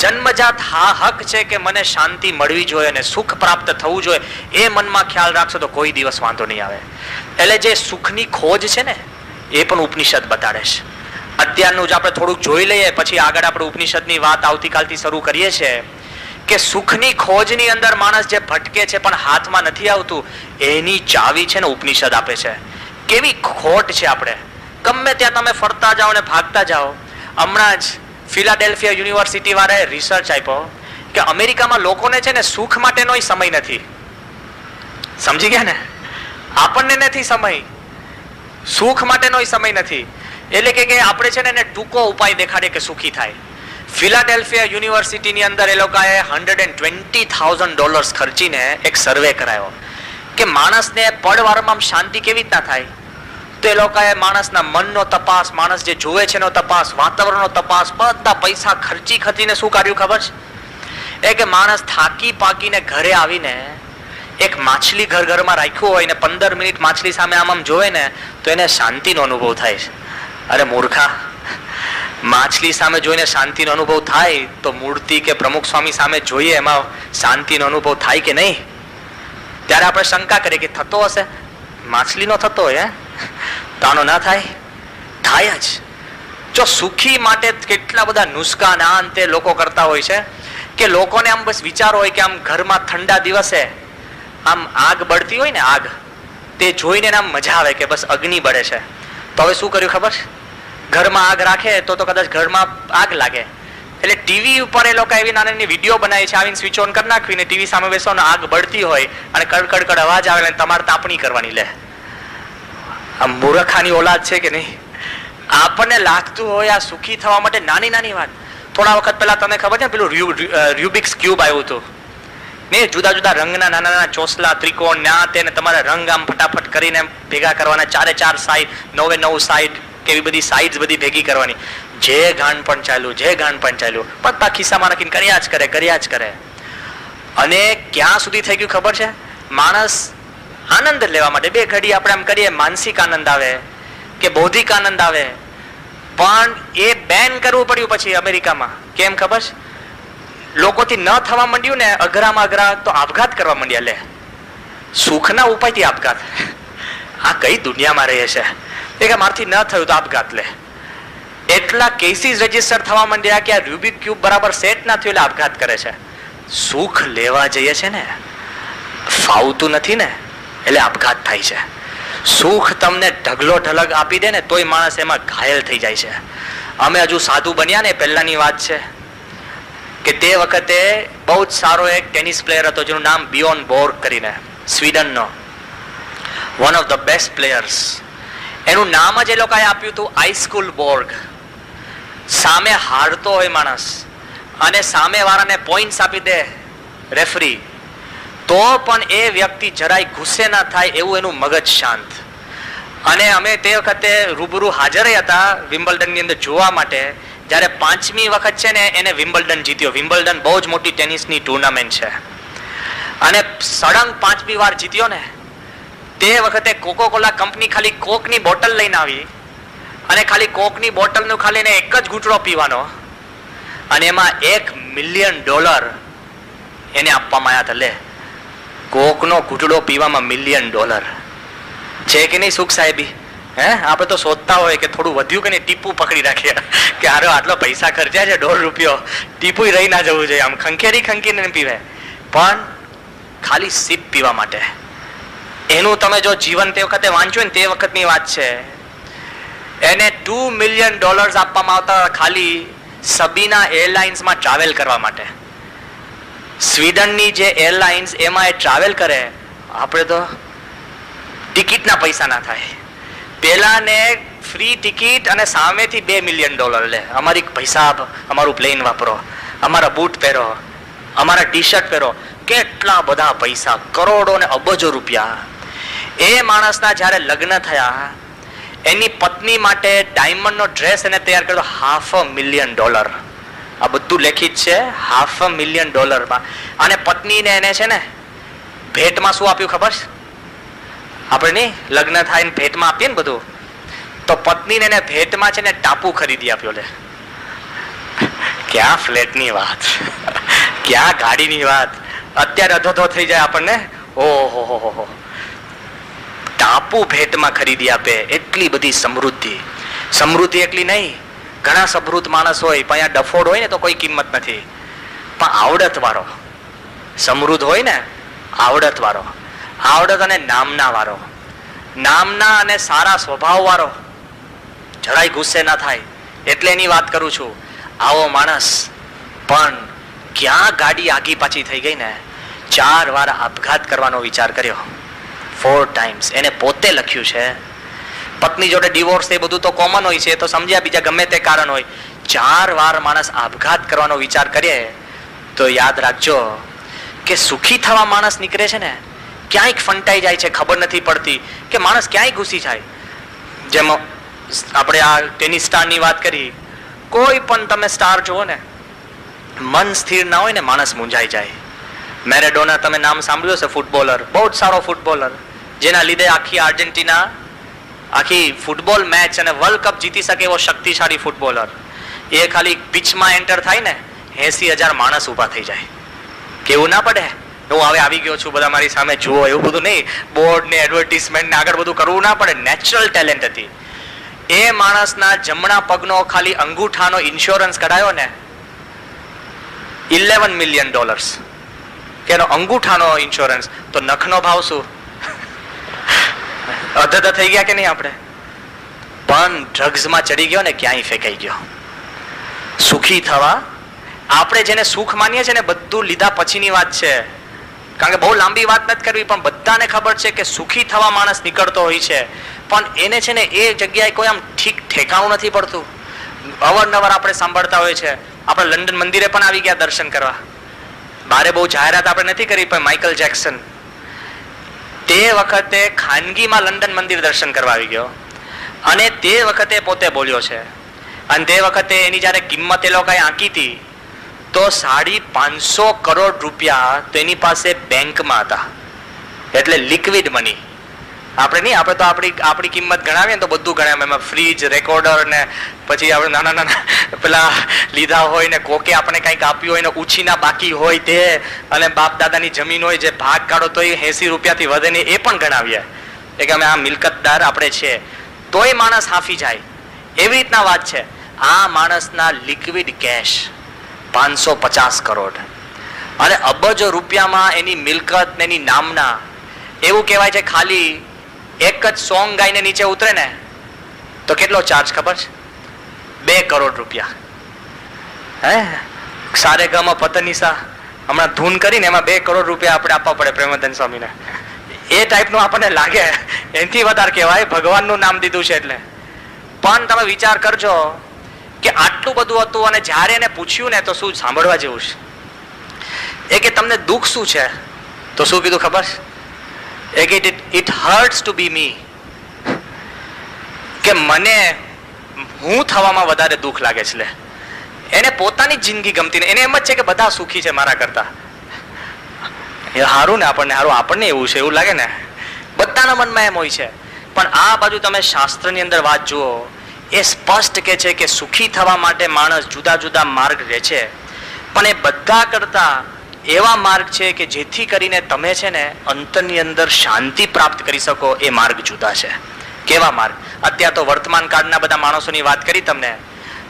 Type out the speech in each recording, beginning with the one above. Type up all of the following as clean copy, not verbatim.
જન્મજાત હક છે કે મને શાંતિ મળવી જોઈએ અને સુખ પ્રાપ્ત થવું જોઈએ, એ મનમાં ખ્યાલ રાખશો તો કોઈ દિવસ વાંધો નહીં આવે. એટલે જે સુખની ખોજ છે ને એ પણ ઉપનિષદ બતાડે છે. અત્યારનું જ આપણે થોડુંક જોઈ લઈએ, પછી આગળ આપણે ઉપનિષદની વાત આવતીકાલથી શરૂ કરીએ છીએ કે સુખની ખોજની અંદર માણસ જે ભટકે છે પણ હાથમાં નથી આવતું, એની ચાવી છે ને ઉપનિષદ આપે છે. કેવી ખોટ છે, આપણે ગમે ત્યાં તમે ફરતા જાઓ ને ભાગતા જાઓ. હમણાં જ ફિલાડેલ્ફિયા યુનિવર્સિટી વાળાએ રિસર્ચ આપ્યો કે અમેરિકામાં લોકોને છે ને સુખ માટેનો સમય નથી. સમજી ગયા ને? આપણને નથી સમય, સુખ માટેનો સમય નથી. એટલે કે આપણે છે ને એને ટૂંકો ઉપાય દેખાડે કે સુખી થાય. ફિલાડેલ્ફિયા યુનિવર્સિટીની અંદર એ લોકોએ $120,000 ખર્ચીને એક સર્વે કરાયો કે માણસને પળવારમાં શાંતિ કેવી રીતના થાય. તો એ લોકોએ માણસના મનનો તપાસ, માણસ જે જોવે છે એનો તપાસ, વાતાવરણનો તપાસ, બધા પૈસા ખર્ચીને શું કર્યું ખબર છે? એ કે માણસ થાકી પાકીને ઘરે આવીને એક માછલી ઘરમાં રાખ્યું હોય ને 15 મિનિટ માછલી સામે આમ જોવે ને તો એને શાંતિનો અનુભવ થાય છે. અરે મૂર્ખા, માછલી સામે જોઈને શાંતિનો અનુભવ થાય તો મૂર્તિ કે પ્રમુખ સ્વામી સામે જોઈએ એમાં શાંતિનો અનુભવ થાય કે નહીં? ત્યારે આપણે શંકા કરીએ કે થતો હશે, માછલીનો થતો હોય તો આનો ના થાય? થાય જ. જો સુખી માટે કેટલા બધા નુસ્ખા ના અંતે લોકો કરતા હોય છે કે લોકોને આમ બસ વિચાર હોય કે આમ ઘરમાં ઠંડા દિવસે આમ આગ બળતી હોય ને, આગ તે જોઈને આમ મજા આવે કે બસ અગ્નિ બળે છે. તો હવે શું કર્યું ખબર? ઘરમાં આગ રાખે તો કદાચ ઘરમાં આગ લાગે. એટલે ટીવી ઉપર એ લોકો એવી નાની વિડીયો બનાવી છે, આવીને સ્વિચ ઓન કરી નાખવીને ટીવી સામે બેસો ને આગ બળતી હોય અને કડકડ અવાજ આવે ને તમારે તાપણી કરવાની. લે, આ મૂર્ખાની ઓલાદ છે કે નહીં? આપણને લાગતું હોય આ સુખી થવા માટે નાની નાની વાત. થોડા વખત પહેલા તમને ખબર છે પેલું રૂબિક્સ ક્યુબ આવ્યું હતું ને, જુદા જુદા રંગના નાના નાના ચોસલા, ત્રિકોણ ના તેને તમારે રંગ આમ ફટાફટ કરીને ભેગા કરવાના, 4 સાઈડ, 9 સાઈડ કેવી બધી સાઈડ બધી ભેગી કરવાની. જે ગાન પણ ચાલ્યું બધા ખિસ્સામાં નાખીને કર્યા જ કરે. અને ક્યાં સુધી થઈ ગયું ખબર છે? માણસ આનંદ લેવા માટે 2 ઘડી આપણે આમ કરીએ, માનસિક આનંદ આવે કે બૌદ્ધિક આનંદ આવે, પણ એ બેન કરવું પડ્યું પછી અમેરિકામાં. કેમ ખબર છે? લોકોથી ન થવા માંડ્યું ને અઘરામાં અઘરા તો આપઘાત કરવા માંડ્યા. લે, સુખના ઉપાયથી આપઘાત. આ કઈ દુનિયામાં રહે છે? એ કે મારથી ન થયું તો આપઘાત. લે, એટલા કેસીસ રજીસ્ટર થવા માંડ્યા કે આ રૂબિક ક્યુબ બરાબર સેટ ના થયું એટલે આપઘાત કરે છે. સુખ લેવા જઈએ છે ને, ફાવતું નથી ને એટલે આપઘાત થાય છે. સુખ તમને ઢગલો ઢલગ આપી દે ને તોય માણસ એમાં ઘાયલ થઈ જાય છે. અમે હજુ સાધુ બન્યા ને પહેલાની વાત છે કે તે વખતે બહુ જ સારો એક ટેનિસ પ્લેયર હતો જેનું નામ બિયોન બોર્ગ કરીને, સ્વીડનનો one of the best players. એનું નામ જ એ લોકોએ આપ્યું હતું આઈસ્કૂલ બોર્ગ. સામે હારતો હોય માણસ અને સામે વાળાને પોઈન્ટ્સ આપી દે રેફરી, તો પણ એ વ્યક્તિ જરાય ગુસ્સે ના થાય એવું એનું મગજ શાંત. અને અમે તે વખતે રૂબરૂ હાજર હતા વિમ્બલ્ડન ની અંદર જોવા માટે. જ્યારે 5મી વખત છે ને એને વિમ્બલ્ડન જીત્યો. વિમ્બલ્ડન બહુ જ મોટી ટેનિસની ટુર્નામેન્ટ છે અને સળંગ 5મી વાર જીત્યો ને. તે વખતે કોકોકોલા કંપની ખાલી કોકની બોટલ લઈને આવી અને ખાલી કોકની બોટલનું ખાલી એને એક જ ઘૂંટડો પીવાનો અને એમાં $1 મિલિયન એને આપવામાં આવ્યા હતા. લે, કોકનો ઘૂંટડો પીવામાં $1 મિલિયન છે કે નહીં? સુખ સાહેબી આપણે તો શોધતા હોય કે થોડું વધ્યું કે નહીં, ટીપું પકડી રાખીએ કે હારો આટલો પૈસા ખર્ચ્યા છે, $1 ટીપું રહી ના જવું જોઈએ. આમ ખંખેરીને પીવે, પણ ખાલી સીપ પીવા માટે. એનું તમે જો જીવન તે વખતે વાંચ્યું ને, તે વખતની વાત છે, એને $2 મિલિયન આપવામાં આવતા ખાલી સબીના એરલાઇન્સમાં ટ્રાવેલ કરવા માટે. સ્વીડનની જે એરલાઇન્સ એમાં એ ટ્રાવેલ કરે, આપણે તો ટિકિટના પૈસા ના થાય. પેલાને ફ્રી ટિકિટ અને સામેથી $2 મિલિયન. લે, અમારી પૈસા, અમારું પ્લેન વાપરો, અમારા બૂટ પહેરો, અમારા ટી શર્ટ પહેરો. કેટલા બધા પૈસા, કરોડો ને અબજો રૂપિયા. એ માણસના જ્યારે લગ્ન થયા, એની પત્ની માટે ડાયમંડનો ડ્રેસ એને તૈયાર કર્યો $500 મિલિયન. આ બધું લેખિત છે $500 મિલિયન. અને પત્નીને એને છે ને ભેટમાં શું આપ્યું ખબર છે? આપણે નહીં લગ્ન થાય ને ભેટમાં આપીએ ને બધું, તો પત્નીને એને ભેટમાં છે ને ટાપુ ખરીદી આપ્યો. લે, ક્યાં ફ્લેટની વાત, ક્યાં ગાડીની વાત, અત્યારે અધોધો થઈ જાય આપણને. ઓહો, ટાપુ ભેટમાં ખરીદી આપે, એટલી બધી સમૃદ્ધિ. સમૃદ્ધિ એટલી નહીં, ઘણા સમૃદ્ધ માણસ હોય પણ અહીંયા ડફોડ હોય ને તો કોઈ કિંમત નથી. પણ આવડત વાળો સમૃદ્ધ હોય ને, આવડત વાળો, આવડત અને નામના વાળો, નામના અને સારા સ્વભાવ વાળો, જરાય ગુસ્સે ના થાય, એટલે એની વાત કરું છું. આવો માણસ પણ ક્યાં ગાડી આગી પાછી થઈ ગઈ ને, 4 વાર આપઘાત કરવાનો વિચાર કર્યો. 4 times. એને પોતે લખ્યું છે. પત્ની જોડે ડિવોર્સ એ બધું તો કોમન હોય છે, તો સમજ્યા, બીજા ગમે તે કારણ હોય. 4 વાર માણસ આપઘાત કરવાનો વિચાર કરીએ તો યાદ રાખજો કે સુખી થવા માણસ નીકળે છે ને, ક્યાંક ફંટાઈ જાય છે, ખબર નથી પડતી કે માણસ ક્યાંય ઘૂસી જાય. જેમ આપણે આ ટેનિસ સ્ટારની વાત કરી, કોઈ પણ તમે સ્ટાર જુઓ ને, મન સ્થિર ના હોય ને માણસ મૂંઝાઈ જાય. મેરેડોના તમે નામ સાંભળ્યું છે, ફૂટબોલર, બહુ જ સારો ફૂટબોલર, જેના લીધે આખી આર્જેન્ટિના આખી ફૂટબોલ મેચ અને વર્લ્ડ કપ જીતી શકે એવો શક્તિશાળી ફૂટબોલર. એ ખાલી પિચમાં એન્ટર થાય ને 80,000 માણસ ઊભા થઈ જાય. કેવું ના પડે હું હવે આવી ગયો છું, બધા મારી સામે જુઓ, એવું બધું નહીં. બોર્ડ ને એડવર્ટિઝમેન્ટ ને આગળ બધું કરવું ના પડે. નેચરલ ટેલેન્ટ હતી. એ માણસના જમણા પગનો ખાલી અંગૂઠાનો ઇન્સ્યોરન્સ કઢાયો ને $11 million, કે એનો અંગૂઠાનો ઇન્સ્યોરન્સ, તો નખનો ભાવ શું? અધધ થઈ ગયા કે નહીં આપણે? પણ ડ્રગ્સમાં ચડી ગયો ને, ક્યાંય ફેંકાઈ ગયો. સુખી થવા, આપણે જેને સુખ માનીએ છીએ ને, બધું લીધા પછીની વાત છે. કારણ કે બહુ લાંબી વાત નથી કરવી, પણ બધાને ખબર છે કે સુખી થવા માણસ નીકળતો હોય છે, પણ એને છે ને એ જગ્યાએ કોઈ આમ ઠીક ઠેકાણું નથી પડતું. અવારનવાર આપણે સાંભળતા હોય છે. આપણે લંડન મંદિરે પણ આવી ગયા દર્શન કરવા. બારે બહુ જાહેરાત આપણે નથી કરી, પણ માઇકલ જેક્સન તે વખતે ખાનગીમાં લંડન મંદિર દર્શન કરવા આવી ગયો, અને તે વખતે પોતે બોલ્યો છે. અને તે વખતે એની જયારે કિંમત એ લોકોએ આંકી હતી તો $550 કરોડ તેની પાસે બેંકમાં હતા. એટલે લિક્વિડ મની. આપણે નહીં, આપણે તો આપણી કિંમત ગણાવીએ ને તો બધું ગણાવે, એમાં ફ્રીજ, રેકોર્ડર ને પછી આપણે નાના નાના પેલા લીધા હોય ને, કોકે આપણે કંઈક આપ્યું હોય ને ઉછીના બાકી હોય તે, અને બાપ દાદાની જમીન હોય જે ભાગ કાઢો તો એ $80 થી વધે નહીં, એ પણ ગણાવીએ કે અમે આ મિલકતદાર આપણે છે. તોય માણસ હાંફી જાય. એવી રીતના વાત છે. આ માણસના લિક્વિડ કેશ 550 કરોડ અને અબજો રૂપિયામાં એની મિલકત ને એની નામના. એવું કહેવાય છે ખાલી એક જ સોંગ ગાઈને નીચે ઉતરે ને તો કેટલો ચાર્જ ખબર છે? $2 કરોડ. હે સારે ગામાં પતનીસા હમણાં ધૂન કરીને એમાં $2 કરોડ આપણે આપવા પડે પ્રેમાનંદ સ્વામીને. એ ટાઈપનું આપણને લાગે, એનાથી વધારે કહેવાય, ભગવાનનું નામ દીધું છે એટલે. પણ તમે વિચાર કરજો કે આટલું બધું હતું, અને જ્યારે એને પૂછ્યું ને તો શું સાંભળવા જેવું છે. એ કે તમને દુઃખ શું છે? તો શું કીધું ખબર? એ કે ઇટ હર્ટ્સ ટુ બી મી, કે મને હું થવામાં વધારે દુઃખ લાગે છે. એને પોતાની જિંદગી ગમતી નહીં, એને એમ જ છે કે બધા સુખી છે મારા કરતા. એ સારું ને, આપણને એવું છે, એવું લાગે ને, બધાના મનમાં એમ હોય છે. પણ આ બાજુ તમે શાસ્ત્રની અંદર વાત જુઓ, એ સ્પષ્ટ કે છે કે સુખી થવા માટે માણસ જુદા જુદા માર્ગ લે છે, પણ એ બધા કરતા એવા માર્ગ છે કે જેથી કરીને તમે છે ને અંતરની અંદર શાંતિ પ્રાપ્ત કરી શકો. એ માર્ગ જુદા છે. કેવા માર્ગ? અત્યારે તો વર્તમાન કાળના બધા માણસોની વાત કરી તમને,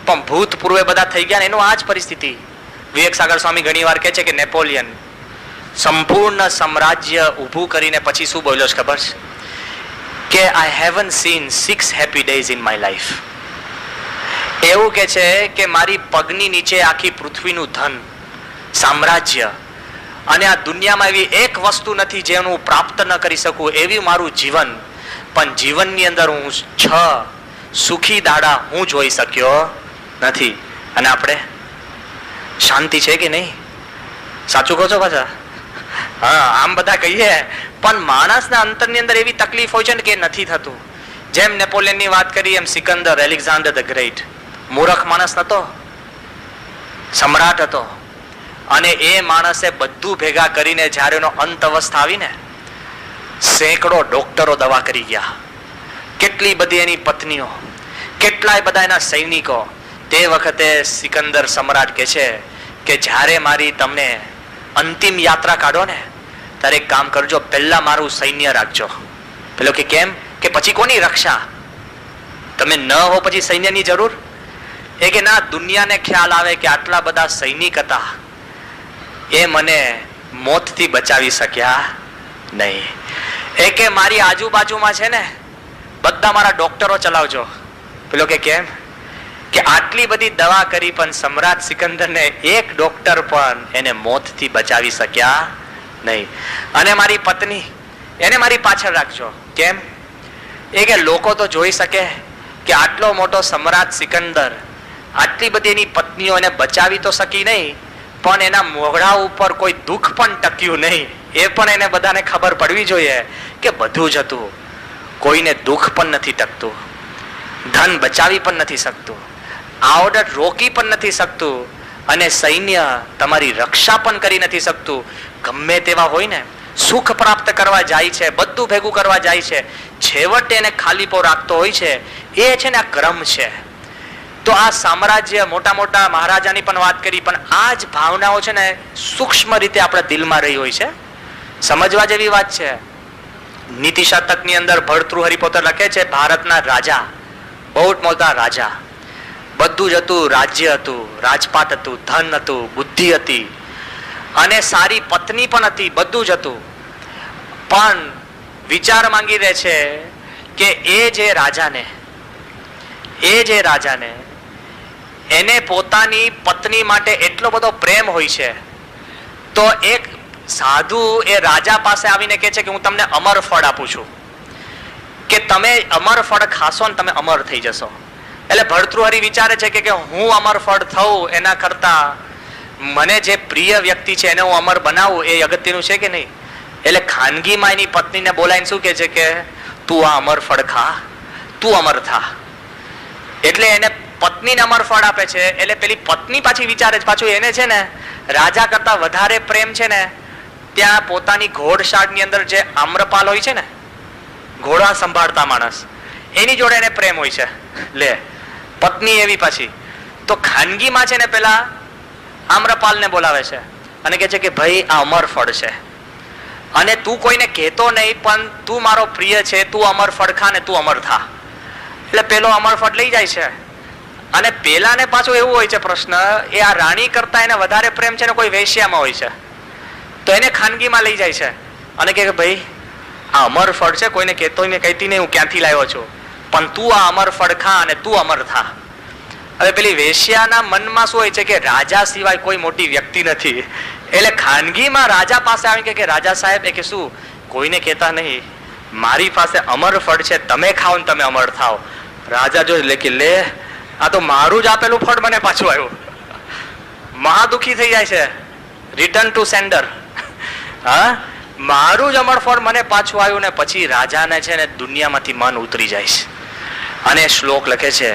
પણ ભૂતપૂર્વે બધા થઈ ગયા ને એનું આ જ પરિસ્થિતિ. વિવેક સાગર સ્વામી ઘણી વાર કહે છે કે નેપોલિયન સંપૂર્ણ સામ્રાજ્ય ઊભું કરીને પછી શું બોલ્યો છે ખબર છે? કે I haven't seen 6 happy days in my life. એવું કે છે કે મારી પગની નીચે આખી પૃથ્વીનું ધન, સામ્રાજ્ય, અને આ દુનિયામાં એવી એક વસ્તુ નથી જે હું પ્રાપ્ત ન કરી શકું, એવી મારું જીવન. પણ જીવનની અંદર હું 6 સુખી દાડા હું જોઈ શક્યો નથી. અને આપણે શાંતિ છે કે નહીં? સાચું કહો છો પાછા? હા, આમ બધા કહીએ, પણ માણસના અંતરની અંદર એવી તકલીફ હોય છે ને કે નથી થતું. જેમ નેપોલિયનની વાત કરી એમ સિકંદર, એલેક્ઝાન્ડર ધ ગ્રેટ, મૂર્ખ માણસ નતો, સમ્રાટ હતો. અને એ માણસે બધું ભેગા કરીને જ્યારે એનો અંત અવસ્થા આવી ને, સેંકડો ડોક્ટરો દવા કરી ગયા, કેટલી બધી એની પત્નીઓ, કેટલાય બધા એના સૈનિકો, તે વખતે સિકંદર સમ્રાટ કહે છે કે જ્યારે મારી તમને અંતિમ યાત્રા કાઢો ને ત્યારે એક કામ કરજો, પહેલા મારું સૈન્ય રાખજો. પેલો કે કેમ? કે પછી કોની રક્ષા? તમે ન હો પછી સૈન્યની જરૂર? એ કે ના, દુનિયાને ખ્યાલ આવે કે આટલા બધા સૈનિક હતા, એ મને મોતથી બચાવી શક્યા નહીં. એ કે મારી આજુબાજુમાં છે ને બધા મારા ડોક્ટરો ચલાવજો. પેલો કે કેમ? કે આટલી બધી દવા કરી પણ સમ્રાટ સિકંદરને એક ડોક્ટર પણ એને મોતથી બચાવી શક્યા નહીં. અને મારી પત્ની એને મારી પાછળ રાખજો. કેમ? એ કે લોકો તો જોઈ શકે કે આટલો મોટો સમ્રાટ સિકંદર આટલી બધી એની પત્નીઓ એને બચાવી તો શકી નહીં, પણ એના મોઢા ઉપર કોઈ દુઃખ પણ ટક્યું નહીં. એ પણ એને બધાને ખબર પડવી જોઈએ કે બધું જ હતું, કોઈને દુઃખ પણ નથી ટકતું, ધન બચાવી પણ નથી શકતું, આવડત રોકી પણ નથી શકતું, અને સૈન્ય તમારી રક્ષા પણ કરી નથી શકતું. ગમે તેવા હોય ને, સુખ પ્રાપ્ત કરવા જાય છે, બધું ભેગું કરવા જાય છે, છેવટે એને ખાલીપો રાખતો હોય છે. એ છે ને આ ક્રમ છે. તો આ સામ્રાજ્ય, મોટા મોટા મહારાજાની પણ વાત કરી, પણ આ જ ભાવનાઓ છે ને સૂક્ષ્મ રીતે આપણા દિલમાં રહી હોય છે. સમજવા જેવી વાત છે. નીતિ શતકની અંદર ભર્તૃહરિ પોતે લખે છે, ભારતના રાજા, બહુ મોટા રાજા, બધું જ હતું, રાજ્ય હતું, રાજપાટ હતું, ધન હતું, બુદ્ધિ હતી, અને સારી પત્ની પણ હતી, બધું જ હતું. પણ વિચાર માંગી રહે છે કે એ જે રાજાને એને પોતાની પત્ની માટે એટલો બધો પ્રેમ હોય છે, તો એક સાધુ એ રાજા પાસે આવીને કહે છે કે હું તમને અમર ફળ આપું છું, કે તમે અમર ફળ ખાશો ને તમે અમર થઈ જશો. એટલે ભર્તૃહરિ વિચારે છે કે હું અમર ફળ થઉં એના કરતા મને જે પ્રિય વ્યક્તિ છે એને હું અમર બનાવું, એ અગત્યનું છે કે નહીં. એટલે ખાનગીમાં એની પત્નીને બોલાવીને શું કહે છે કે તું આ અમર ફળ ખા, તું અમર થા. એટલે એને પત્નીને અમર ફળ આપે છે. એટલે પેલી પત્ની પાછી વિચારે છે, પાછું એને છે ને રાજા કરતા વધારે પ્રેમ છે ને ત્યાં પોતાની ઘોડશાળની અંદર જે આમ્રપાલ હોય છે ને, ઘોડા સંભાળતા માણસ, એની જોડે એને પ્રેમ હોય છે. લે, પત્ની એવી પાછી. તો ખાનગીમાં છે ને પેલા આમ્રપાલને બોલાવે છે અને કહે છે કે ભાઈ આ અમર ફળ છે, અને તું કોઈને કહેતો નહીં, પણ તું મારો પ્રિય છે, તું અમર ફળ ખા ને તું અમર થા. એટલે પેલો અમર ફળ લઈ જાય છે. અને પેલાને પાછું એવું હોય છે પ્રશ્ન, એ આ રાણી કરતા એને વધારે પ્રેમ છે ને કોઈ વેશ્યામાં હોય છે, તો એને ખાનગીમાં લઈ જાય છે અને કહે કે ભાઈ આ અમર ફળ છે, કોઈને કહેતો ને કહેતી નહીં, હું ક્યાંથી લાવ્યો છું, પણ તું આ અમર ફળ ખા અને તું અમર થા. હવે પેલી વેશ્યાના મનમાં શું હોય છે કે રાજા સિવાય કોઈ મોટી વ્યક્તિ નથી. એટલે ખાનગીમાં રાજા પાસે આવી કે રાજા સાહેબ, એ કે શું કોઈને કહેતા નહીં, મારી પાસે અમર ફળ છે, તમે ખાઓ ને તમે અમર થાઓ. રાજા જો કે લે, આ તો મારું જ આપેલું ફળ મને પાછું આવ્યું. મહાદુખી થઈ જાય છે, રિટર્ન ટુ સેન્ડર. હા, મારું જ અમર ફળ મને પાછું આવ્યું. ને પછી રાજાને છે ને દુનિયામાંથી મન ઉતરી જાય છે અને શ્લોક લખે છે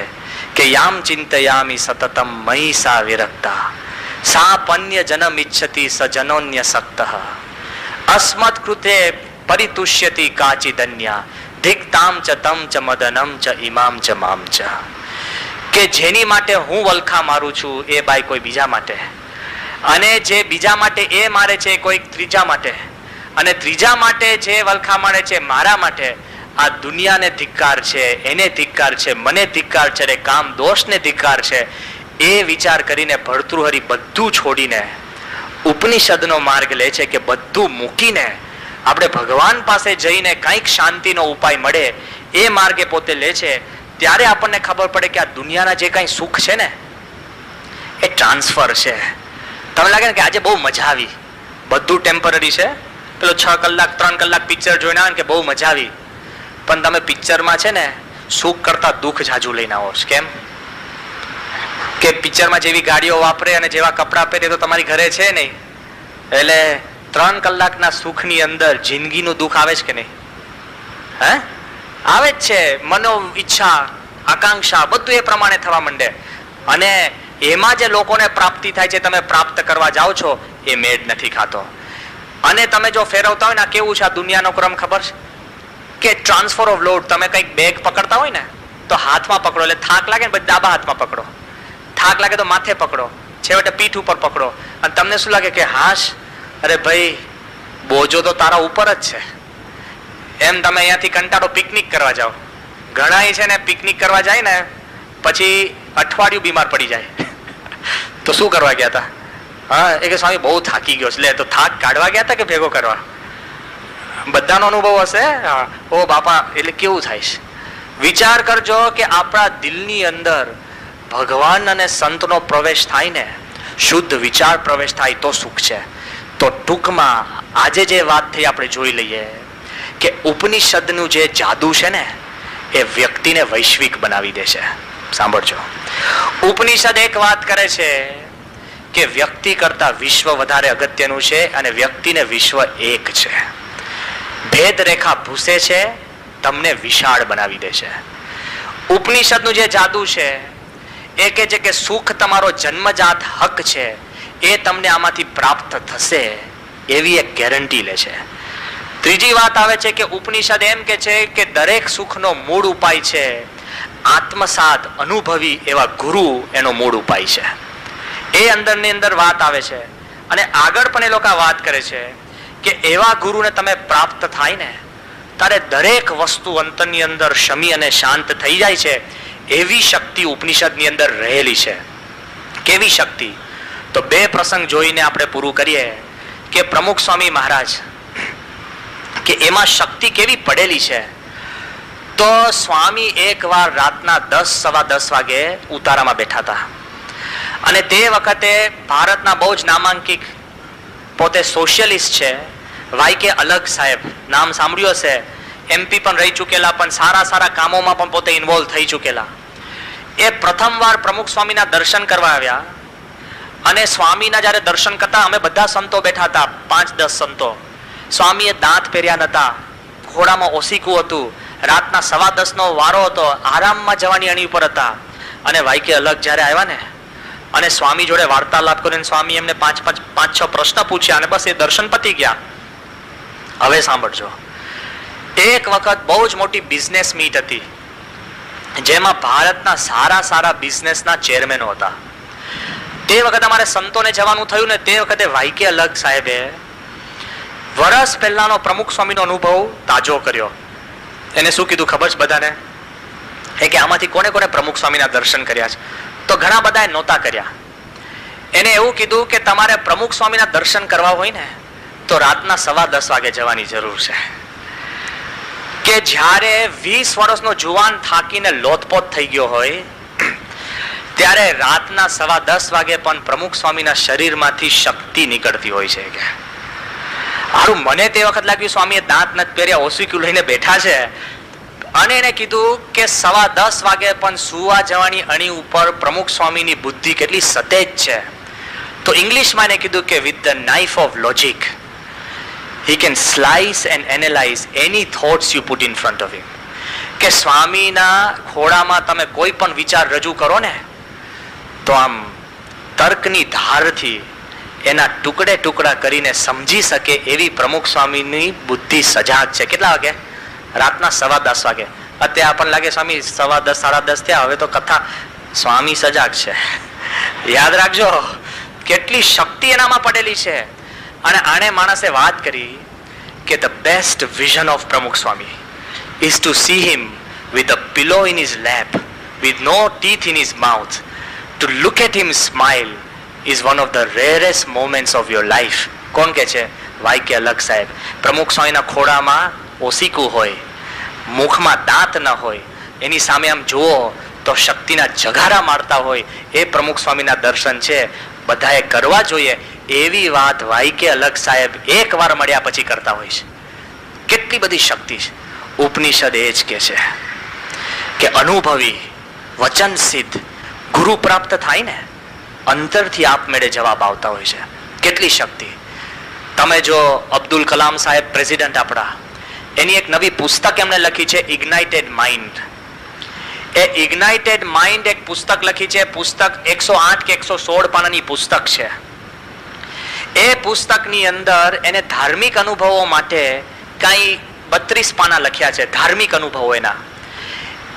કે યામ ચિંતયામિ સતતમ મયી સા વિરક્તા સા પન્ય જનમ ઇચ્છતિ સ જનોન્ય સક્તઃ અસ્મત કૃતે પરિતુષ્યતિ કાચિદન્યા ધિક્તામ ચ તમ ચ મદનમ ચ ઇમામ ચ મામ ચ. કે જેની માટે હું વલખા મારું છું એ બાઈ કોઈ બીજા માટે, અને જે બીજા માટે એ મારે છે કોઈ ત્રીજા માટે, અને ત્રીજા માટે જે વલખા મારે છે મારા માટે. આ દુનિયાને ધિક્કાર છે, એને ધિક્કાર છે, મને ધિક્કાર છે, રે કામ દોષને ધિક્કાર છે. એ વિચાર કરીને ભર્તૃહરિ બધું છોડીને ઉપનિષદનો માર્ગ લે છે કે બધું મૂકીને આપણે ભગવાન પાસે જઈને કંઈક શાંતિનો ઉપાય મળે એ માર્ગે પોતે લે છે. ત્યારે આપણને ખબર પડે કે આ દુનિયાના જે કંઈ સુખ છે ને એ ટ્રાન્સફર છે. તમને લાગે ને કે આજે બહુ મજા આવી, બધું ટેમ્પરરી છે. પેલો 6 કલાક 3 કલાક પિક્ચર જોઈને આવે ને કે બહુ મજા આવી, પણ તમે પિક્ચરમાં છે ને સુખ કરતા દુઃખ જાજુ લઈને આવો છો. કેમ કે પિક્ચરમાં જેવી ગાડીઓ વાપરે અને જેવા કપડાં પહેરે તો તમારી ઘરે છે નહીં. એટલે 3 કલાકના સુખની અંદર જિંદગીનું દુઃખ આવે છે કે નહીં? હે, આવે જ છે. મનો ઈચ્છા, આકાંક્ષા બધું એ પ્રમાણે થવા માંડે, અને એમાં જે લોકોને પ્રાપ્તિ થાય છે, તમે પ્રાપ્ત કરવા જાઓ છો એ મેળ નથી ખાતો. અને તમે જો ફેરવતા હોય ને, કેવું છે આ દુનિયાનો ક્રમ ખબર છે કે ટ્રાન્સફર ઓફ લોડ. તમે કંઈક બેગ પકડતા હોય ને તો હાથમાં પકડો, એટલે થાક લાગે ને પછી ડાબા હાથમાં પકડો. થાક લાગે તો માથે પકડો, છેવટે પીઠ ઉપર પકડો, અને તમને શું લાગે કે હાશ, અરે ભાઈ બોજો તો તારા ઉપર જ છે. એમ તમે અહીંયાથી કંટાળો પિકનિક કરવા જાઓ. ઘણા છે ને પિકનિક કરવા જાય ને પછી અઠવાડિયું બીમાર પડી જાય. તો શું કરવા ગયા હતા? હા, એ કે સ્વામી બહુ થાકી ગયો છે. લે, તો થાક કાઢવા ગયા હતા કે ભેગો કરવા? બધાનો અનુભવ હશે. ઓ બાપા, એટલે કેવું થાય છે? વિચાર કરજો કે આપણા દિલની અંદર ભગવાન અને સંતનો પ્રવેશ થાય ને, શુદ્ધ વિચાર પ્રવેશ થાય તો સુખ છે. તો ટૂંકમાં આજે જે વાત થઈ આપણે જોઈ લઈએ કે ઉપનિષદનું જે જાદુ છે ને એ વ્યક્તિને વૈશ્વિક બનાવી દે છે. સાંભળજો, ઉપનિષદ એક વાત કરે છે કે વ્યક્તિ કરતા વિશ્વ વધારે અગત્યનું છે અને વ્યક્તિને વિશ્વ એક છે. ભેદ રેખા ભૂસે છે, તમને વિશાળ બનાવી દે છે. ઉપનિષદનું જે જાદુ છે એ કહે છે કે સુખ તમારો જન્મજાત હક છે, એ તમને આમાંથી પ્રાપ્ત થશે એવી એક ગેરંટી લે છે. ત્રીજી વાત આવે છે કે ઉપનિષદ એમ કે છે કે દરેક સુખનો મૂળ ઉપાય છે આત્મસાત અનુભવી એવા ગુરુ એનો મૂળ ઉપાય છે. એ અંદરની અંદર વાત આવે છે. અને આગળ પણ એ લોકો વાત કરે છે કે એવા ગુરુને તમે પ્રાપ્ત થાય ને ત્યારે દરેક વસ્તુ અંતરની અંદર શમી અને શાંત થઈ જાય છે. એવી શક્તિ ઉપનિષદની અંદર રહેલી છે. કેવી શક્તિ? તો બે પ્રસંગ જોઈને આપણે પૂરું કરીએ કે પ્રમુખ સ્વામી મહારાજ કે એમાં શક્તિ કેવી પડેલી છે. તો સ્વામી એકવાર રાતના 10 સવા 10 વાગે ઉતારામાં બેઠા હતા અને તે વખતે ભારતના બહુ જ નામાંકિત પોતે સોશિયલિસ્ટ છે વાય.કે. અલગ સાહેબ, નામ સાંભળ્યું હશે. MP પણ રહી ચૂકેલા, પણ સારા સારા કામોમાં પણ પોતે ઇન્વોલ્વ થઈ ચૂકેલા. એ પ્રથમવાર પ્રમુખ સ્વામીના દર્શન કરવા આવ્યા અને સ્વામીના જ્યારે દર્શન કરતા અમે બધા સંતો બેઠા હતા, 5-10 સંતો. સ્વામીએ દાંત પહેર્યા નતા, ઘોડામાં ઓસીકું હતું, રાતના 10:15નો વારો હતો, આરામમાં જવાની અણી ઉપર હતા. અને વાય.કે. અલગ જ્યારે આવ્યા ને અને સ્વામી જોડે વાર્તાલાપ કરીને સ્વામી એમને 5-6 પ્રશ્ન પૂછ્યા અને બસ એ દર્શન પતી ગયા. હવે સાંભળજો, એક વખત બહુ જ મોટી બિઝનેસ મીટ હતી જેમાં ભારતના સારા સારા બિઝનેસના ચેરમેનો હતા. તે વખતે અમારે સંતોને જવાનું થયું ને તે વખતે વાય.કે. અલગ સાહેબે વર્ષ પહેલાનો પ્રમુખ સ્વામીનો અનુભવ તાજો કર્યો. એને શું કીધું ખબર છે બધાને? એ કે આમાંથી કોને કોને પ્રમુખ સ્વામીના દર્શન કર્યા છે? તો ઘણા બધાએ નહોતા કર્યા. એને એવું કીધું કે તમારે પ્રમુખ સ્વામીના દર્શન કરવા હોય ને તો રાતના 10:15 વાગે જવાની જરૂર છે. કે જ્યારે 20 વર્ષનો જુવાન થાકીને લોથપોથ થઈ ગયો હોય ત્યારે રાતના 10:15 વાગે પણ પ્રમુખ સ્વામીના શરીરમાંથી શક્તિ નીકળતી હોય છે. કે હારું, મને તે વખત લાગ્યું સ્વામીએ દાંત નથી પહેર્યા, ઓસીક્યુ લઈને બેઠા છે અને એને કીધું કે 10:15 વાગે પણ સુવા જવાની અણી ઉપર પ્રમુખ સ્વામીની બુદ્ધિ કેટલી સતેજ છે. તો ઇંગ્લિશમાં એને કીધું કે with the knife of logic he can slice and analyze any thoughts you put in front of him. કે સ્વામીના ખોળામાં તમે કોઈ પણ વિચાર રજૂ કરો ને તો આમ તર્કની ધારથી એના ટુકડે ટુકડા કરીને સમજી શકે એવી પ્રમુખ સ્વામીની બુદ્ધિ સજાગ છે. કેટલા વાગે? રાતના 10:15 વાગે. અત્યારે આપણને લાગે સ્વામી 10:15 10:30 થયા, હવે તો કથા. સ્વામી સજાગ છે. યાદ રાખજો કેટલી શક્તિ એનામાં પડેલી છે. અને આણે માણસે વાત કરી કે the best vision of પ્રમુખ સ્વામી is to see him with a pillow in his lap with no teeth in his mouth. To look at him smile is one of the rarest moments of your life. કોણ કે છે? વાય.કે. અલગ સાહેબ. પ્રમુખ સ્વામીના ખોળામાં ઓસીકું હોય, મુખમાં દાંત ન હોય, એની સામે આમ જુઓ તો શક્તિના જગારા મારતા હોય, એ પ્રમુખ સ્વામીના દર્શન છે, બધાએ કરવા જોઈએ. એવી વાત વાય.કે. અલગ સાહેબ એકવાર મળ્યા પછી કરતા હોય છે. કેટલી બધી શક્તિ છે. ઉપનિષદ એ જ કે છે કે અનુભવી વચન સિદ્ધ ગુરુ પ્રાપ્ત થાય ને અંતરથી આપમેળે જવાબ આવતા હોય છે. કેટલી શક્તિ! તમે જો અબ્દુલ કલામ સાહેબ પ્રેસિડેન્ટ આપણા, એની એક નવી પુસ્તક એમણે લખી છે ઇગ્નાઇટેડ માઇન્ડ. એ ઇગ્નાઇટેડ માઇન્ડ એક પુસ્તક લખી છે. પુસ્તક 108 કે 116 પાનાની પુસ્તક છે. એ પુસ્તકની અંદર એને ધાર્મિક અનુભવો માટે કઈ 32 પાના લખ્યા છે. ધાર્મિક અનુભવો એના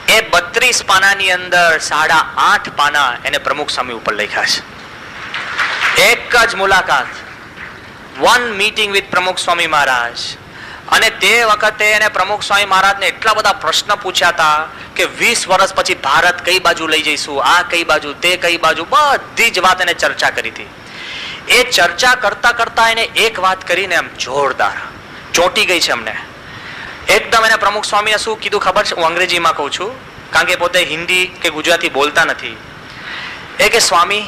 એ 32 પાનાની અંદર 8.5 પાના એને પ્રમુખ સ્વામી ઉપર લખ્યા છે. એક જ મુલાકાત, વન મીટિંગ વિથ પ્રમુખ સ્વામી મહારાજ. અને તે વખતે એને પ્રમુખ સ્વામી મહારાજને એટલા બધા પ્રશ્ન પૂછ્યા હતા કે 20 વર્ષ પછી ભારત કઈ બાજુ લઈ જઈશું, આ કઈ બાજુ, તે કઈ બાજુ, બધી જ વાત એને ચર્ચા કરી હતી. એ ચર્ચા કરતા કરતા એને એક વાત કરીને એમ જોરદાર ચોંટી ગઈ છે અમને એકદમ. એને પ્રમુખ સ્વામીએ શું કીધું ખબર છે? હું અંગ્રેજીમાં કહું છું કારણ કે પોતે હિન્દી કે ગુજરાતી બોલતા નથી. એ કે સ્વામી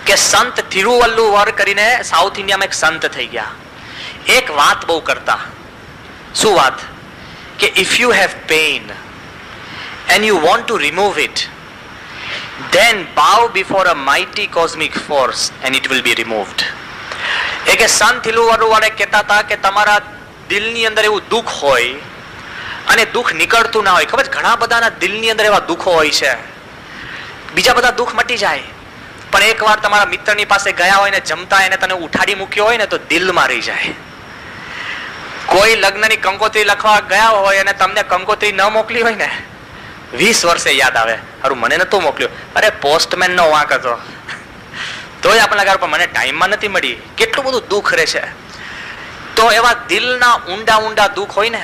કે સંત તિરુવલ્લુવર કરીને સાઉથ ઇન્ડિયામાં એક સંત થઈ ગયા. એક વાત બહુ કરતા. શું વાત? કે if you have pain and you want to remove it, then bow before a mighty cosmic force and it will be removed. એ કે સંત તિરુવલ્લુવર કહેતા હતા કે તમારા દિલની અંદર એવું દુઃખ હોય અને દુઃખ નીકળતું ના હોય. ખબર છે ઘણા બધાના દિલની અંદર એવા દુઃખો હોય છે, બીજા બધા દુઃખ મટી જાય, પણ એકવાર તમારા મિત્રની પાસે ગયા હોય ને જમતા એને તને ઉઠાડી મૂક્યો હોય ને તો દિલમાં રહી જાય. કોઈ લગ્નની કંકોત્રી લખવા ગયા હોય અને તમને કંકોત્રી ન મોકલી હોય ને 20 વર્ષે યાદ આવે, હારું મને નતું મોકલ્યું, અરે પોસ્ટમેન નો વાંક હતો, તોય આપણે લગાડ પણ મને ટાઈમમાં નથી મળી. કેટલું બધું દુઃખ રહે છે. તો એવા દિલના ઊંડા ઊંડા દુઃખ હોય ને,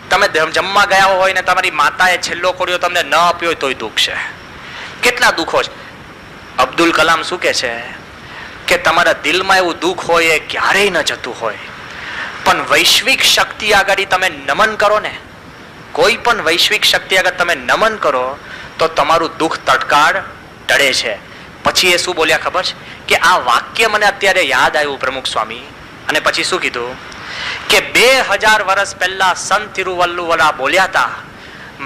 તમે જમવા ગયા હોય ને તમારી માતાએ છેલ્લો કોળિયો તમને ન આપ્યો હોય તોય દુઃખ છે. કેટલા દુઃખો છે. અબ્દુલ કલામ શું કે છે કે તમારા દિલમાં એવું દુઃખ હોય એ ક્યારેય ન જતું હોય, પણ વૈશ્વિક શક્તિ આગળ તમે નમન કરો ને, કોઈ પણ વૈશ્વિક શક્તિ આગળ તમે નમન કરો તો તમારું દુઃખ તટકાળ ટળે છે. પછી એ શું બોલ્યા ખબર છે? કે આ વાક્ય મને અત્યારે યાદ આવ્યું પ્રમુખ સ્વામી. અને પછી શું કીધું કે 2000 વર્ષ પહેલા સંત તિરુવલ્લુવર બોલ્યા હતા.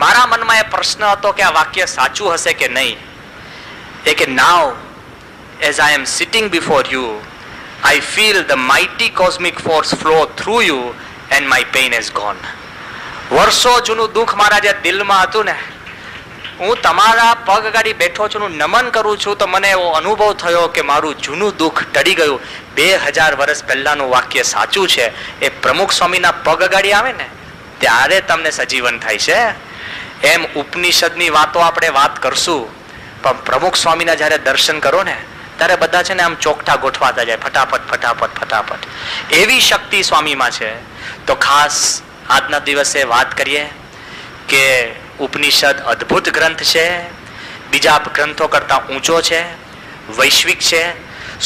મારા મનમાં એ પ્રશ્ન હતો કે આ વાક્ય સાચું હશે કે નહીં. એ કે now as I am sitting before you I feel the mighty cosmic force flow through you and my pain is gone. વર્ષો જૂનું દુઃખ મારા જે દિલમાં હતું ને, હું તમારા પગ ગાડી બેઠો છું, નમન કરું છું તો મને એવો અનુભવ થયો કે મારું જૂનું દુઃખ ટળી ગયું. 2000 વર્ષ પહેલાનું વાક્ય સાચું છે. એ પ્રમુખ સ્વામીના પગ ગાડી આવે ને ત્યારે તમને સજીવન થાય છે. એમ ઉપનિષદની વાતો આપણે વાત કરશું, પણ પ્રમુખ સ્વામીના જ્યારે દર્શન કરો ને ત્યારે બધા છે ને આમ ચોકઠા ગોઠવાતા જાય, ફટાફટ ફટાફટ ફટાફટ. એવી શક્તિ સ્વામીમાં છે. તો ખાસ આજના દિવસે વાત કરીએ કે ઉપનિષદ અદ્ભુત ગ્રંથ છે, બીજા ગ્રંથો કરતા ઊંચો છે, વૈશ્વિક છે.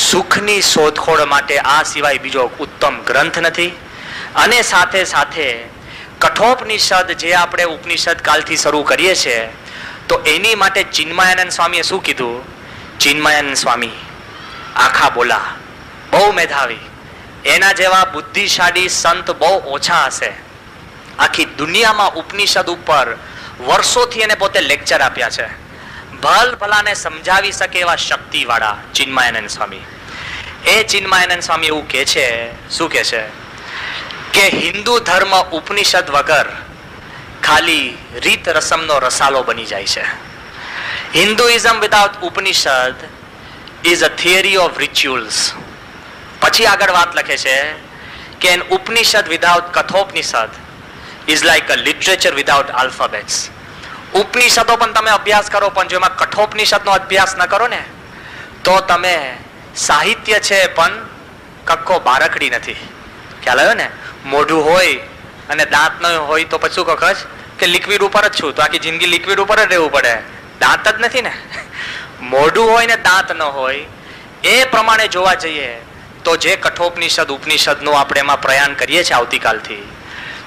સુખની શોધખોળ માટે આ સિવાય બીજો ઉત્તમ ગ્રંથ નથી. અને સાથે સાથે કઠોપનિષદ જે આપણે ઉપનિષદ કાલથી શરૂ કરીએ છીએ, તો એની માટે ચિન્મયાનંદ સ્વામીએ શું કીધું? ચિન્મયાનંદ સ્વામી આખા બોલા, બહુ મેધાવી, એના જેવા બુદ્ધિશાળી સંત બહુ ઓછા હશે. આખી દુનિયામાં ઉપનિષદ ઉપર વર્ષોથી એને પોતે લેક્ચર આપ્યા છે. ભલ ભલાને સમજાવી શકે એવા શક્તિવાળા ચિન્મયાનંદ સ્વામી. એ ચિન્મયાનંદ સ્વામી એવું કહે છે, શું કહે છે કે હિન્દુ ધર્મ ઉપનિષદ વગર ખાલી રીત રસમનો રસાલો બની જાય છે. Hinduism without Upanishad is a theory of rituals. પછી આગળ વાત લખે છે કે an Upanishad without Kathopanishad is like a literature without alphabets. ઉપનિષદો પણ તમે અભ્યાસ કરો, પણ જો એમાં કઠોપનિષદનો અભ્યાસ ન કરો ને તો તમે સાહિત્ય છે પણ કક્કો બારકડી નથી. ખ્યાલ આવ્યો ને? મોઢું હોય અને દાંત ન હોય તો પછી શું કખજ કે લિક્વિડ ઉપર જ છું, તો આખી જિંદગી લિક્વિડ ઉપર જ રહેવું પડે. દાંત જ નથી ને. મોઢું હોય ને દાંત ન હોય. એ પ્રમાણે જોવા જઈએ તો જે કઠોપનિષદ ઉપનિષદનું આપણે એમાં પ્રયાણ કરીએ છીએ આવતીકાલથી,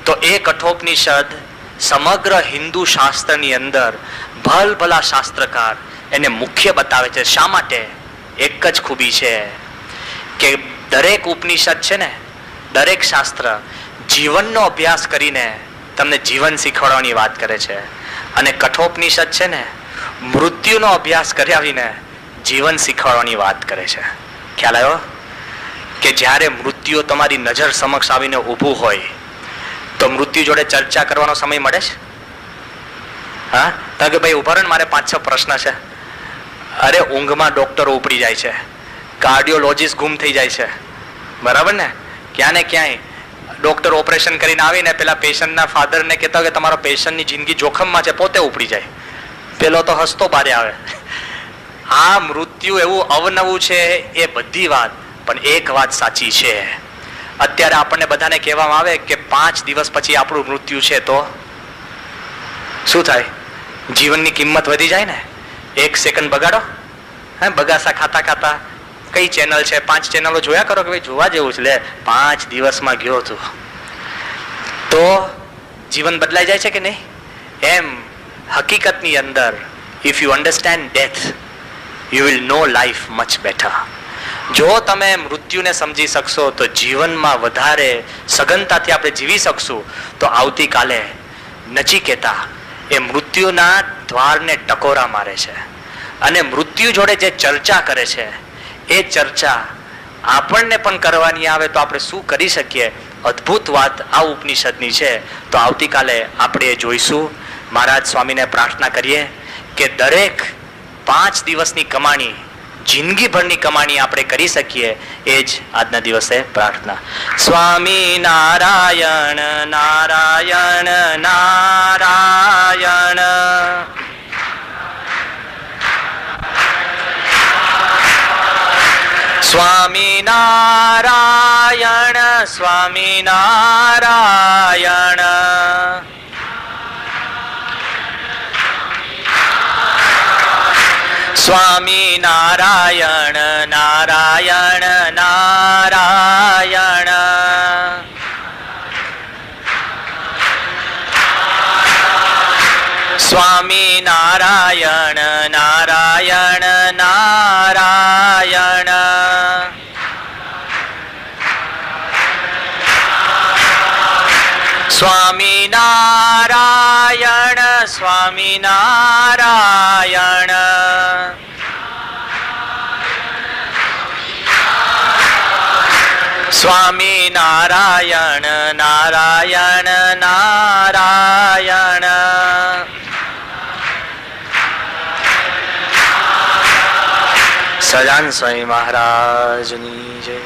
તો એ કઠોપનિષદ સમગ્ર હિન્દુ શાસ્ત્રની અંદર ભલ ભલા શાસ્ત્રકાર એને મુખ્ય બતાવે છે. શા માટે? એક જ ખૂબી છે કે દરેક ઉપનિષદ છે ને, દરેક શાસ્ત્ર જીવનનો અભ્યાસ કરીને તમને જીવન શીખવાડવાની વાત કરે છે, અને કઠોપનિષદ છે ને મૃત્યુનો અભ્યાસ કરાવીને જીવન શીખવાડવાની વાત કરે છે. ખ્યાલ આવ્યો? કે જ્યારે મૃત્યુ તમારી નજર સમક્ષ આવીને ઊભું હોય તો મૃત્યુ જોડે ચર્ચા કરવાનો સમય મળે છે? હા, તો કે ભાઈ ઉભા રહો ને, મારે 5-6 પ્રશ્ન છે. અરે ઊંઘમાં ડોક્ટરો ઉપડી જાય છે, કાર્ડિયોલોજીસ્ટ ગુમ થઈ જાય છે, બરાબર ને? ક્યાં ને ક્યાંય ડોક્ટર ઓપરેશન કરીને આવીને પેલા પેશન્ટના ફાધરને કહેતા કે તમારા પેશન્ટની જિંદગી જોખમમાં છે, પોતે ઉપડી જાય. પેલો તો હસતો બારે આવે. આ મૃત્યુ એવું અવનવું છે એ બધી વાત, પણ એક વાત સાચી છે. અત્યારે આપણને બધાને કહેવામાં આવે કે 5 દિવસ પછી આપણું મૃત્યુ છે, તો શું થાય? જીવનની કિંમત વધી જાય ને. 1 સેકન્ડ બગાડો, હે, બગાસા ખાતા ખાતા કઈ ચેનલ છે, 5 ચેનલો જોયા કરો કે ભાઈ જોવા જેવું છે, લે 5 દિવસમાં ગયો તું, તો જીવન બદલાઈ જાય છે કે નહીં? એમ હકીકતની અંદર if you understand death you will know life much better. જો તમે મૃત્યુને સમજી શકશો તો જીવનમાં વધારે સઘનતાથી આપણે જીવી શકશું. તો આવતીકાલે નચિકેતા એ મૃત્યુના દ્વારને ટકોરા મારે છે અને મૃત્યુ જોડે જે ચર્ચા કરે છે એ ચર્ચા આપણને પણ કરવાની આવે તો આપણે શું કરી શકીએ? અદ્ભુત વાત આ ઉપનિષદની છે. તો આવતીકાલે આપણે જોઈશું. મહારાજ સ્વામીને પ્રાર્થના કરીએ કે દરેક 5 દિવસની કમાણી, જિંદગીભરની કમાણી આપણે કરી શકીએ. એ જ આજના દિવસે પ્રાર્થના. સ્વામી નારાયણ નારાયણ નારાયણ. સ્વામી નારાયણ સ્વામી નારાયણ. સ્વામી નારાયણ નારાયણ નારાયણ. સ્વામી નારાયણ નારાયણ નારાયણ. સ્વામી નારાયણ સ્વામી નારાયણ. સ્વામી નારાયણ નારાયણ નારાયણ. સજાન સ્વામી મહારાજની જય.